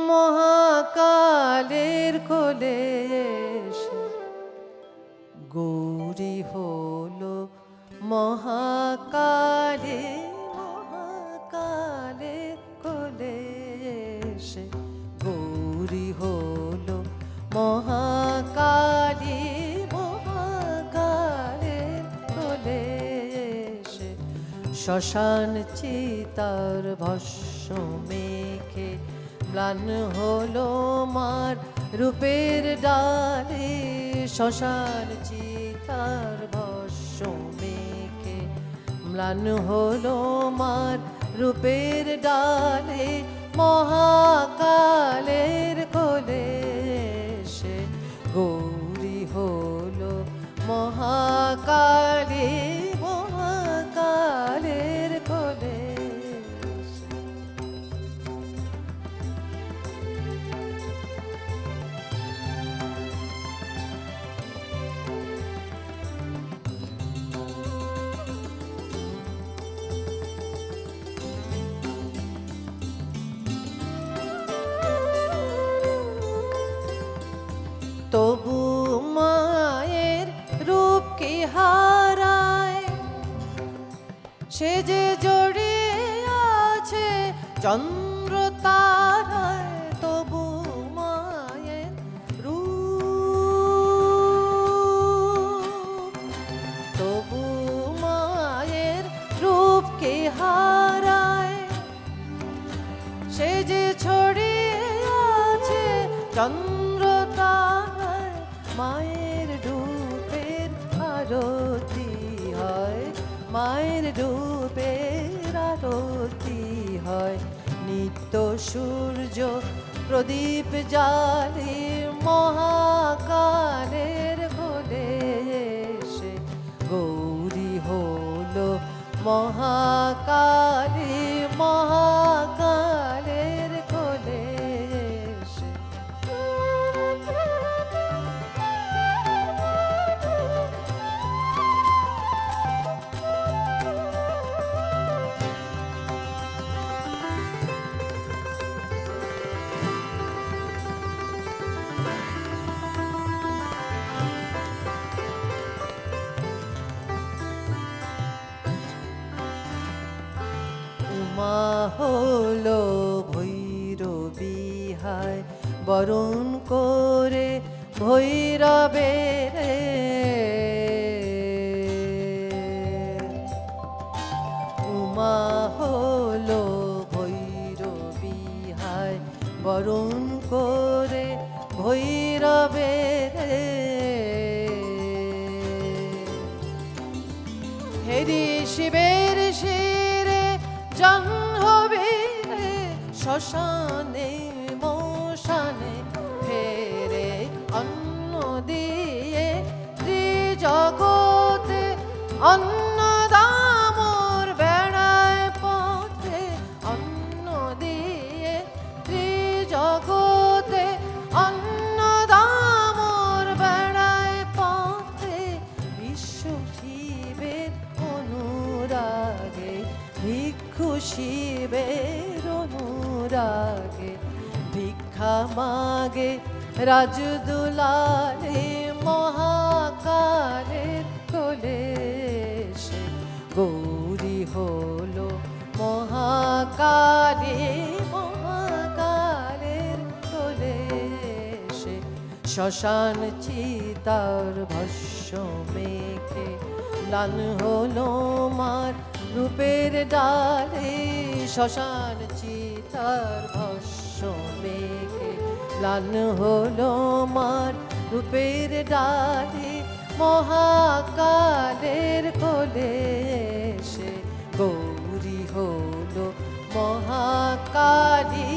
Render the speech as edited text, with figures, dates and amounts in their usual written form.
মহাকালের কোলে এসে গৌরী হলো মহাকালে, মহাকালের কোলে এসে গৌরী হলো মহাকালী, মহাকালের কোলে এসে শ্মশান চিতার ভস্ম মেখে ম্লান হলো মার রূপের ডালে। শ্মশান চিতার ভস্ম মেখে ম্লান হলো মার রূপের ডালে, মহাকালের কোলে এসে গৌরী হলো মহাকালী, মহাকালের কোলে। তবু মায়ের রূপ কি হারায়, সে যে জড়িয়ে আছে চন্দ্র তারায়। তবু মায়ের রূপ, তবু মায়ের রূপ কি হারায়, সে যে ছড়িয়ে আছে চন্দ্র তারায়। মায়ের রূপের আরতি হয়, মায়ের রূপের আরতি হয়, নিত্য সূর্য প্রদীপ জ্বালে, মহাকালের কোলে এসে গৌরী হলো মহাকালী, মহাকালের কোলে এসে। মা হলো ভৈরবী হায়, বরণ করে ভৈরবের। উমা হলো ভৈরবী হায়, বরণ করে ভৈরবের। হেরি শিবের শিরে জাহ্নবী, শ্মশানে মশানে ফেরে অন্ন দিয়ে ত্রিজগতে। অন্ন দামর বেড়ায় পথে, অন্ন দিয়ে ত্রিজগতে। অন্ন দামর বেড়ায় পথে, বিশ্ব শিবের অনুরাগে, ভিক্ষু শিবের অনুরাগে। ভিক্ষা মাগে রাজদুলালে, মহাকালের কোলে এসে গৌরী হলো মহাকালী, মহাকালের কোলে এসে শ্মশান চিতার ভস্ম মেখে ম্লান হলো মার রূপের ডালে। শ্মশান চিতার ভস্ম মেখে ম্লান হলো মার রূপের ডালে, মহাকালের কোলে এসে গৌরী হলো মহাকালী,